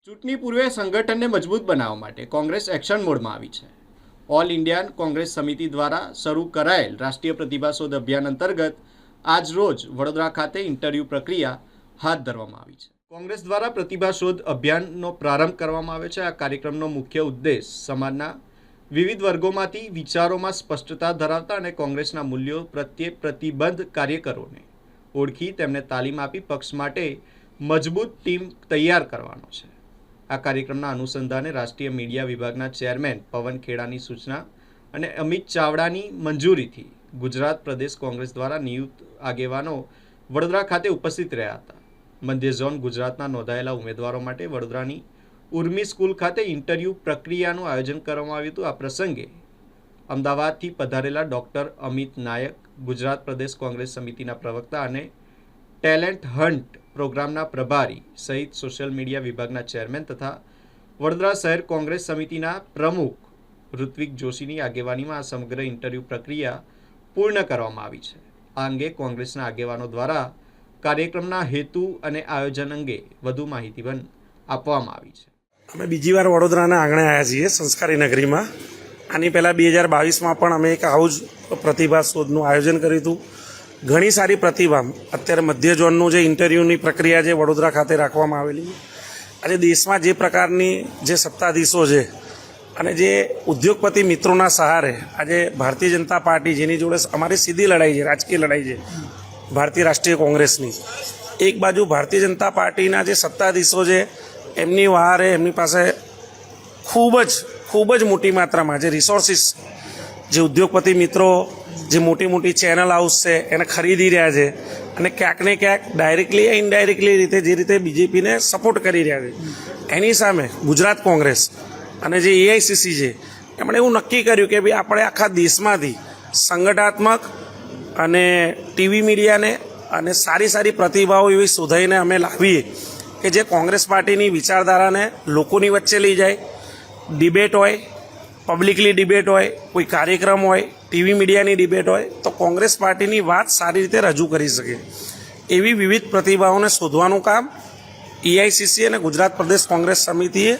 ચૂંટણી પૂર્વે સંગઠનને મજબૂત બનાવવા માટે કોંગ્રેસ એક્શન મોડમાં આવી છે. ઓલ ઇન્ડિયન કોંગ્રેસ સમિતિ દ્વારા શરૂ કરાયેલ રાષ્ટ્રીય પ્રતિભા શોધ અભિયાન અંતર્ગત આજ રોજ વડોદરા ખાતે ઇન્ટરવ્યૂ પ્રક્રિયા હાથ ધરવામાં આવી છે. કોંગ્રેસ દ્વારા પ્રતિભા શોધ અભિયાનનો પ્રારંભ કરવામાં આવ્યો છે. આ કાર્યક્રમનો મુખ્ય ઉદ્દેશ સમાજના વિવિધ વર્ગોમાંથી વિચારોમાં સ્પષ્ટતા ધરાવતા અને કોંગ્રેસના મૂલ્યો પ્રત્યે પ્રતિબદ્ધ કાર્યકરોને ઓળખી તેમને તાલીમ આપી પક્ષ માટે મજબૂત ટીમ તૈયાર કરવાનો છે. આ કાર્યક્રમના અનુસંધાને રાષ્ટ્રીય મીડિયા વિભાગના ચેરમેન પવન ખેડાની સૂચના અને અમિત ચાવડાની મંજૂરીથી ગુજરાત પ્રદેશ કોંગ્રેસ દ્વારા નિયુક્ત આગેવાનો વડોદરા ખાતે ઉપસ્થિત રહ્યા હતા. મધ્ય ઝોન ગુજરાતના નોંધાયેલા ઉમેદવારો માટે વડોદરાની ઉર્મી સ્કૂલ ખાતે ઇન્ટરવ્યૂ પ્રક્રિયાનું આયોજન કરવામાં આવ્યું હતું. આ પ્રસંગે અમદાવાદથી પધારેલા ડૉક્ટર અમિત નાયક, ગુજરાત પ્રદેશ કોંગ્રેસ સમિતિના પ્રવક્તા અને ટેલેન્ટ હન્ટ પ્રોગ્રામના પ્રભારી સહિત સોશિયલ મીડિયા વિભાગના ચેરમેન તથા વડોદરા શહેર કોંગ્રેસ સમિતિના પ્રમુખ ઋત્વિક જોશીની આગેવાનીમાં આ સમગ્ર ઇન્ટરવ્યૂ પ્રક્રિયા પૂર્ણ કરવામાં આવી છે. આ અંગે કોંગ્રેસના આગેવાનો દ્વારા કાર્યક્રમના હેતુ અને આયોજન અંગે વધુ માહિતી પણ આપવામાં આવી છે. અમે બીજી વાર વડોદરાના આંગણે આવ્યા છીએ, સંસ્કારી નગરીમાં. આની પહેલાં 2022માં પણ અમે એક આવું જ પ્રતિભા શોધનું આયોજન કર્યું હતું. ઘણી સારી પ્રતિભા અત્યારે મધ્ય ઝોનનું જે ઇન્ટરવ્યૂની પ્રક્રિયા છે વડોદરા ખાતે રાખવામાં આવેલી. આજે દેશમાં જે પ્રકારની જે સત્તાધીશો છે અને જે ઉદ્યોગપતિ મિત્રોના સહારે આજે ભારતીય જનતા પાર્ટી, જેની જોડે અમારી સીધી લડાઈ છે, રાજકીય લડાઈ છે ભારતીય રાષ્ટ્રીય કોંગ્રેસની, એક બાજુ ભારતીય જનતા પાર્ટીના જે સત્તાધીશો છે એમની વહારે એમની પાસે ખૂબ જ મોટી માત્રામાં જે રિસોર્સિસ, જે ઉદ્યોગપતિ મિત્રો જે મોટી મોટી ચેનલ હાઉસ છે એને ખરીદી રહ્યા છે અને ક્યાંક ને ક્યાંક ડાયરેક્ટલી યા ઇનડાયરેક્ટલી રીતે જે રીતે બીજેપીને સપોર્ટ કરી રહ્યા છે, એની સામે ગુજરાત કોંગ્રેસ અને જે એઆઈસીસી છે એમણે એવું નક્કી કર્યું કે ભાઈ આપણે આખા દેશમાંથી સંગઠનાત્મક અને ટીવી મીડિયાને અને સારી સારી પ્રતિભાઓ એવી શોધાઈને અમે લાવીએ કે જે કોંગ્રેસ પાર્ટીની વિચારધારાને લોકોની વચ્ચે લઈ જાય. ડિબેટ હોય, પબ્લિકલી ડિબેટ હોય, કોઈ કાર્યક્રમ હોય, ટીવી મીડિયાની ડિબેટ હોય તો કોંગ્રેસ પાર્ટીની વાત સારી રીતે રજૂ કરી શકે એવી વિવિધ પ્રતિભાઓને શોધવાનું કામ એઆઈસીસી અને ગુજરાત પ્રદેશ કોંગ્રેસ સમિતિએ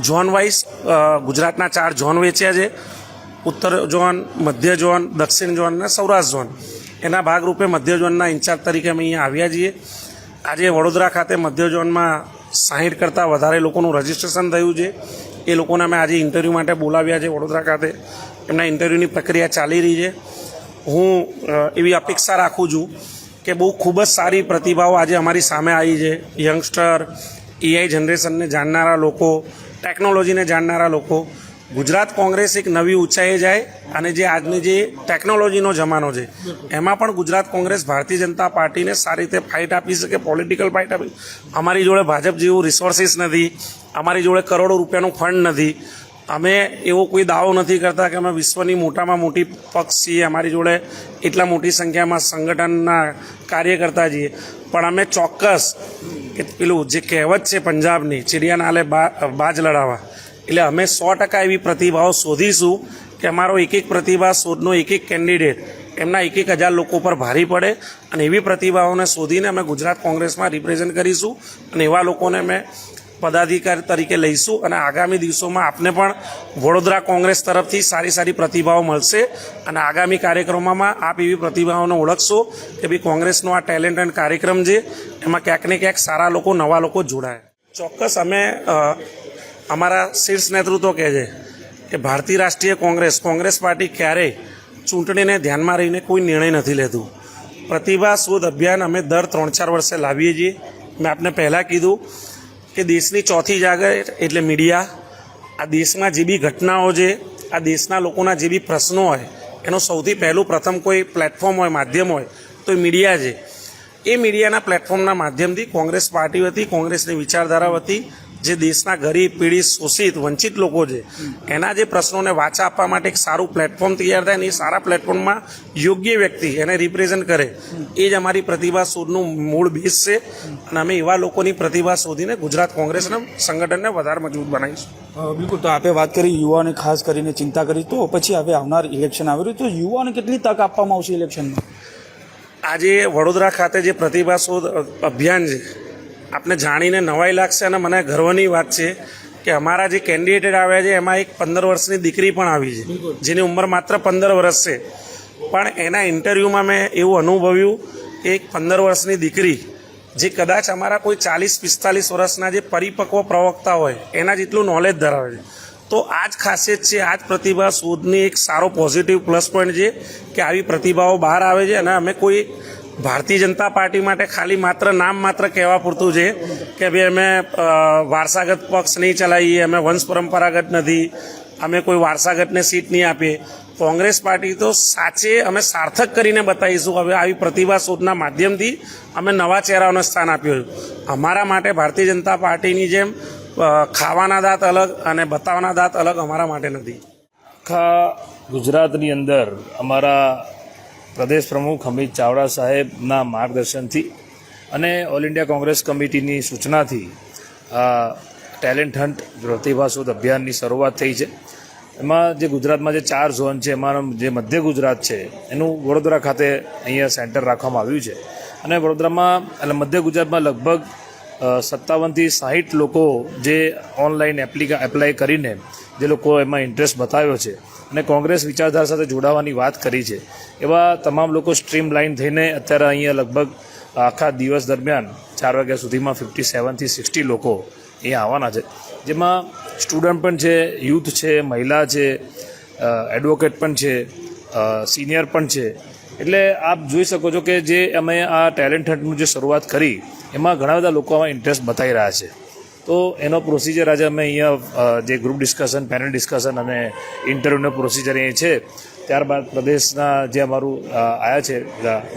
ઝોન વાઇઝ ગુજરાતના 4 ઝોન વેચ્યા છે. ઉત્તર ઝોન, મધ્ય ઝોન, દક્ષિણ ઝોન અને સૌરાષ્ટ્ર ઝોન. એના ભાગરૂપે મધ્ય ઝોનના ઇન્ચાર્જ તરીકે અમે અહીંયા આવ્યા છીએ. આજે વડોદરા ખાતે મધ્ય ઝોનમાં 60 કરતાં વધારે લોકોનું રજિસ્ટ્રેશન થયું છે. એ લોકોને અમે આજે ઇન્ટરવ્યૂ માટે બોલાવ્યા છે વડોદરા ખાતે. એમના ઇન્ટરવ્યૂની પ્રક્રિયા ચાલી રહી છે. હું એવી અપેક્ષા રાખું છું કે બહુ ખૂબ જ સારી પ્રતિભાઓ આજે અમારી સામે આવી છે. યંગસ્ટર, એઆઈ જનરેશનને જાણનારા લોકો, ટેકનોલોજીને જાણનારા લોકો. ગુજરાત કોંગ્રેસ એક નવી ઊંચાઈએ જાય અને જે આજની જે ટેકનોલોજીનો જમાનો છે એમાં પણ ગુજરાત કોંગ્રેસ ભારતીય જનતા પાર્ટીને સારી રીતે ફાઇટ આપી શકે, પોલિટિકલ ફાઇટ આપી. અમારી જોડે ભાજપ જેવું રિસોર્સિસ નથી, અમારી જોડે કરોડો રૂપિયાનું ફંડ નથી. અમે એવો કોઈ દાવો નથી કરતા કે અમે વિશ્વની મોટામાં મોટી પક્ષ છીએ, અમારી જોડે એટલા મોટી સંખ્યામાં સંગઠનના કાર્યકર્તા છીએ. પણ અમે ચોક્કસ કે પેલું જે કહેવત છે પંજાબની, ચિડિયા નાલે બાજ લડાવવા, એટલે અમે 100% એવી પ્રતિભાઓ શોધીશું કે અમારો એક પ્રતિભા શોધનો એક કેન્ડિડેટ એમના 1,000 લોકો પર ભારી પડે અને એવી પ્રતિભાઓને શોધીને અમે ગુજરાત કોંગ્રેસમાં રિપ્રેઝેન્ટ કરીશું અને એવા લોકોને અમે પદાધિકારી તરીકે લઈશું અને આગામી દિવસોમાં આપને પણ વડોદરા કોંગ્રેસ તરફથી સારી સારી પ્રતિભાઓ મળશે અને આગામી કાર્યક્રમોમાં આપ એવી પ્રતિભાઓને ઓળખશો કે ભાઈ કોંગ્રેસનો આ ટેલેન્ટ એન્ડ કાર્યક્રમ છે એમાં ક્યાંક ને ક્યાંક સારા લોકો, નવા લોકો જોડાય. ચોક્કસ અમે અમારા શીર્ષ નેતૃત્વ કહે છે કે ભારતીય રાષ્ટ્રીય કોંગ્રેસ પાર્ટી ક્યારેય ચૂંટણીને ધ્યાનમાં રહીને કોઈ નિર્ણય નથી લેતું. પ્રતિભા શોધ અભિયાન અમે દર 3-4 વર્ષે લાવીએ છીએ. મેં આપને પહેલાં કીધું કે દેશની ચોથી જાગર એટલે મીડિયા. આ દેશમાં જે બી ઘટનાઓ છે, આ દેશના લોકોના જે બી પ્રશ્નો હોય એનું સૌથી પહેલું પ્રથમ કોઈ પ્લેટફોર્મ હોય, માધ્યમ હોય તો એ મીડિયા છે. એ મીડિયાના પ્લેટફોર્મના માધ્યમથી કોંગ્રેસ પાર્ટી વતી, કોંગ્રેસની વિચારધારા વતી જે દેશના ગરીબ, પીડિત, શોષિત, વંચિત લોકો છે એના જે પ્રશ્નોને વાચા આપવા માટે એક સારું પ્લેટફોર્મ તૈયાર થાય અને એ સારા પ્લેટફોર્મમાં યોગ્ય વ્યક્તિ એને રિપ્રેઝેન્ટ કરે, એ જ અમારી પ્રતિભા શોધનું મૂળ બેઝ છે અને અમે એવા લોકોની પ્રતિભા શોધીને ગુજરાત કોંગ્રેસના સંગઠનને વધારે મજબૂત બનાવીશું. બિલકુલ. તો આપે વાત કરી યુવાને ખાસ કરીને ચિંતા કરી, તો પછી હવે આવનાર ઇલેક્શન આવી રહ્યું, તો યુવાને કેટલી તક આપવામાં આવશે ઇલેક્શનમાં? આજે વડોદરા ખાતે જે પ્રતિભા શોધ અભિયાન છે આપને જાણીને નવાઈ લાગશે અને મને ગર્વની વાત છે કે અમારા જે કેન્ડિડેટ આવ્યા છે એમાં એક 15 વર્ષની દીકરી પણ આવી છે, જેની ઉંમર માત્ર 15 વર્ષ છે. પણ એના ઇન્ટરવ્યૂમાં મેં એવું અનુભવ્યું કે એક 15 વર્ષની દીકરી જે કદાચ અમારા કોઈ 40-45 વર્ષના જે પરિપક્વ પ્રવક્તા હોય એના જેટલું નોલેજ ધરાવે છે. તો આ જ ખાસિયત છે, આ જ પ્રતિભા શોધની એક સારો પોઝિટિવ પ્લસ પોઈન્ટ છે કે આવી પ્રતિભાઓ બહાર આવે છે. અને અમે કોઈ ભારતીય જનતા પાર્ટી માટે ખાલી માત્ર નામ માત્ર કહેવા પૂરતું છે કે ભાઈ અમે વારસાગત પક્ષ નહીં ચલાવીએ, અમે વંશ પરંપરાગત નથી, અમે કોઈ વારસાગતને સીટ નહીં આપીએ. કોંગ્રેસ પાર્ટી તો સાચે અમે સાર્થક કરીને બતાવીશું. હવે આવી પ્રતિભા શોધના માધ્યમથી અમે નવા ચહેરાઓને સ્થાન આપ્યું. અમારા માટે ભારતીય જનતા પાર્ટીની જેમ ખાવાના દાંત અલગ અને બતાવવાના દાંત અલગ અમારા માટે નથી. આખા ગુજરાતની અંદર અમારા પ્રદેશ પ્રમુખ અમિત ચાવડા સાહેબના માર્ગદર્શનથી અને ઓલ ઇન્ડિયા કોંગ્રેસ કમિટીની સૂચનાથી આ ટેલેન્ટ હન્ટ પ્રતિભા શોધ અભિયાનની શરૂઆત થઈ છે. એમાં જે ગુજરાતમાં જે 4 ઝોન છે એમાં જે મધ્ય ગુજરાત છે એનું વડોદરા ખાતે અહીંયા સેન્ટર રાખવામાં આવ્યું છે. અને વડોદરામાં એટલે મધ્ય ગુજરાતમાં લગભગ 57થી 60 લોકો જે ઓનલાઈન એપ્લાય કરીને જે લોકો એમાં ઇન્ટરેસ્ટ બતાવ્યો છે અને કોંગ્રેસ વિચારધારા સાથે જોડાવાની વાત કરી છે, એવા તમામ લોકો સ્ટ્રીમ લાઇન થઈને અત્યારે અહીંયા લગભગ આખા દિવસ દરમિયાન 4 વાગ્યા સુધીમાં 57થી 60 લોકો અહીંયા આવવાના છે. જેમાં સ્ટુડન્ટ પણ છે, યુથ છે, મહિલા છે, એડવોકેટ પણ છે, સિનિયર પણ છે. એટલે આપ જોઈ શકો છો કે જે અમે આ ટેલેન્ટ હન્ટનું જે શરૂઆત કરી એમાં ઘણા બધા લોકો આમાં ઇન્ટરેસ્ટ બતાવી રહ્યા છે. તો એનો પ્રોસિજર આજે અમે અહીંયા જે ગ્રુપ ડિસ્કશન, પેનલ ડિસ્કશન અને ઇન્ટરવ્યૂનો પ્રોસિજર અહીં છે. ત્યારબાદ પ્રદેશના જે અમારું આવ્યા છે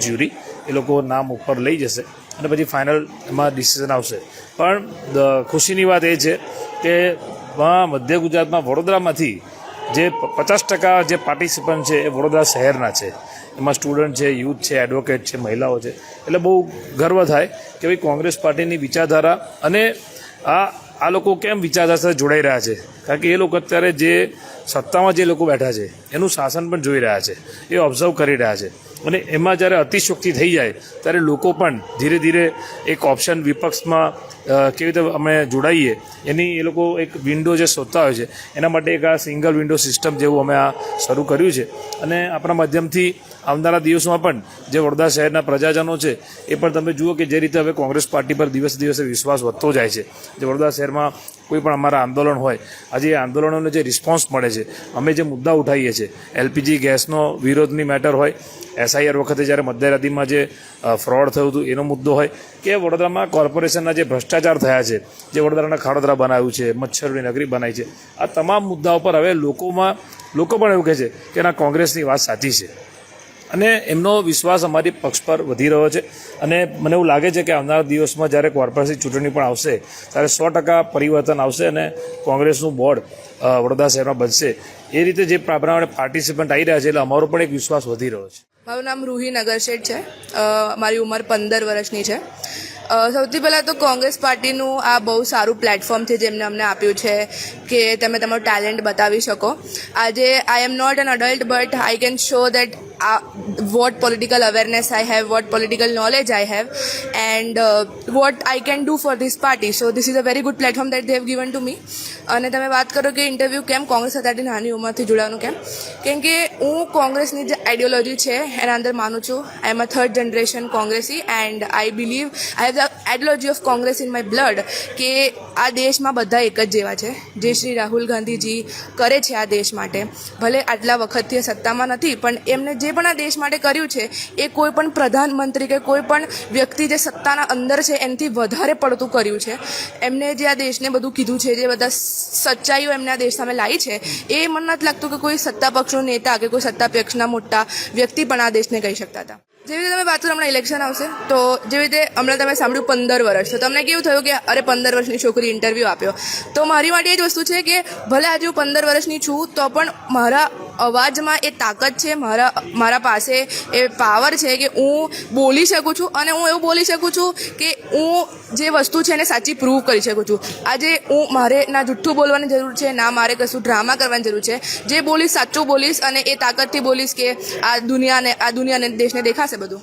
જ્યુરી એ લોકો નામ ઉપર લઈ જશે અને પછી ફાઇનલ એમાં ડિસિઝન આવશે. પણ ખુશીની વાત એ છે કે મધ્ય ગુજરાતમાં વડોદરામાંથી જે 50% જે પાર્ટિસિપન્ટ છે એ વડોદરા શહેરના છે. એમાં સ્ટુડન્ટ છે, યુથ છે, એડવોકેટ છે, મહિલાઓ છે. એટલે બહુ ગર્વ થાય કે ભાઈ કોંગ્રેસ પાર્ટીની વિચારધારા અને આ લોકો કેમ વિચારધારા સાથે જોડાઈ રહ્યા છે. કારણ કે એ લોકો અત્યારે જે સત્તામાં જે લોકો બેઠા છે એનું શાસન પણ જોઈ રહ્યા છે, એ ઓબ્ઝર્વ કરી રહ્યા છે. અને એમાં જ્યારે અતિશયોક્તિ થઈ જાય ત્યારે લોકો પણ ધીરે ધીરે એક ઓપ્શન વિપક્ષમાં કેવી રીતે અમે જોડાઈએ એની એ લોકો એક વિન્ડો જે શોધતા હોય છે. એના માટે એક આ સિંગલ વિન્ડો સિસ્ટમ જેવું અમે આ શરૂ કર્યું છે. અને આપણા માધ્યમથી આવનારા દિવસોમાં પણ જે વડોદરા શહેરના પ્રજાજનો છે એ પણ તમે જુઓ કે જે રીતે હવે કોંગ્રેસ પાર્ટી પર દિવસે દિવસે વિશ્વાસ વધતો જાય છે. જે વડોદરા શહેરમાં કોઈ પણ અમારા આંદોલન હોય, આજે એ આંદોલનોને જે રિસ્પોન્સ મળે છે, અમે જે મુદ્દા ઉઠાવીએ છીએ, એલપીજી ગેસનો વિરોધની મેટર હોય, SIR વખતે જ્યારે મધ્યરાત્રિમાં જે ફ્રોડ થયું હતું એનો મુદ્દો હોય, કે વડોદરામાં કોર્પોરેશનના જે ભ્રષ્ટાચાર થયા છે, જે વડોદરાના ખાડોદરા બનાવ્યું છે, મચ્છરની નગરી બનાવી છે, આ તમામ મુદ્દાઓ પર હવે લોકો પણ એવું કહે છે કે ના, કોંગ્રેસની વાત સાચી છે. અને એમનો વિશ્વાસ અમારી પક્ષ પર વધી રહ્યો છે. અને મને એવું લાગે છે કે આવનારા દિવસમાં જ્યારે કોર્પોરેશન ચૂંટણી પણ આવશે ત્યારે 100% પરિવર્તન આવશે અને કોંગ્રેસનું બોર્ડ વડોદરા શહેરમાં બનશે. એ રીતે જે પ્રમાણે પાર્ટિસિપન્ટ આવી રહ્યા છે એટલે અમારો પણ એક વિશ્વાસ વધી રહ્યો છે. મારું નામ રૂહી નગરશેઠ છે. મારી ઉંમર 15 વર્ષની છે. સૌથી પહેલાં તો કોંગ્રેસ પાર્ટીનું આ બહુ સારું પ્લેટફોર્મ છે જેમને અમને આપ્યું છે કે તમે તમારો ટેલેન્ટ બતાવી શકો. આજે I am not an adult but I can show that what political awareness I have, what political knowledge I have, and what I can do for this party. So this is a very good platform that they have given to me. અને તમે વાત કરો કે interview કેમ કોંગ્રેસ સાથે આટલી નાની ઉંમરથી જોડાવાનું કેમ કે હું કોંગ્રેસની જે આઈડિયોલોજી છે એના અંદર માનું છું. આઈ એમ અ 3rd generation કોંગ્રેસી and I believe I have the ideology of Congress in my blood કે આ દેશમાં બધા એક જ જેવા છે. જે શ્રી રાહુલ ગાંધીજી કરે છે આ દેશ માટે, ભલે આટલા વખતથી સત્તામાં નથી પણ એમને જે પણ આ દેશ માટે કર્યું છે એ કોઈ પણ પ્રધાનમંત્રી કે કોઈ પણ વ્યક્તિ જે સત્તાના અંદર છે એનાથી વધારે પડતું કર્યું છે. એમને જે આ દેશને બધું કીધું છે, જે બધા સચ્ચાઈઓ એમને આ દેશ સામે લાવી છે, એ મને નથી લાગતું કે કોઈ સત્તા પક્ષનો નેતા કે કોઈ સત્તા પક્ષના મોટા વ્યક્તિ પણ આ દેશને કહી શકતા હતા. જેવી રીતે તમે વાત કરો હમણાં ઇલેક્શન આવશે તો જેવી રીતે હમણાં તમે સાંભળ્યું 15 વર્ષ, તો તમને કેવું થયું કે અરે 15 વર્ષની છોકરી ઇન્ટરવ્યૂ આપ્યો. તો મારી માટે એ જ વસ્તુ છે કે ભલે આજે હું 15 વર્ષની છું તો પણ મારા અવાજમાં એ તાકાત છે, મારા પાસે એ પાવર છે કે હું બોલી શકું છું. અને હું એવું બોલી શકું છું કે હું જે વસ્તુ છે એને સાચી પ્રૂવ કરી શકું છું. આજે મારે ના જુઠ્ઠું બોલવાની જરૂર છે, ના મારે કશું ડ્રામા કરવાની જરૂર છે. જે બોલીશ સાચું બોલીશ અને એ તાકાતથી બોલીશ કે આ દુનિયાને દેશને દેખાશે બધું.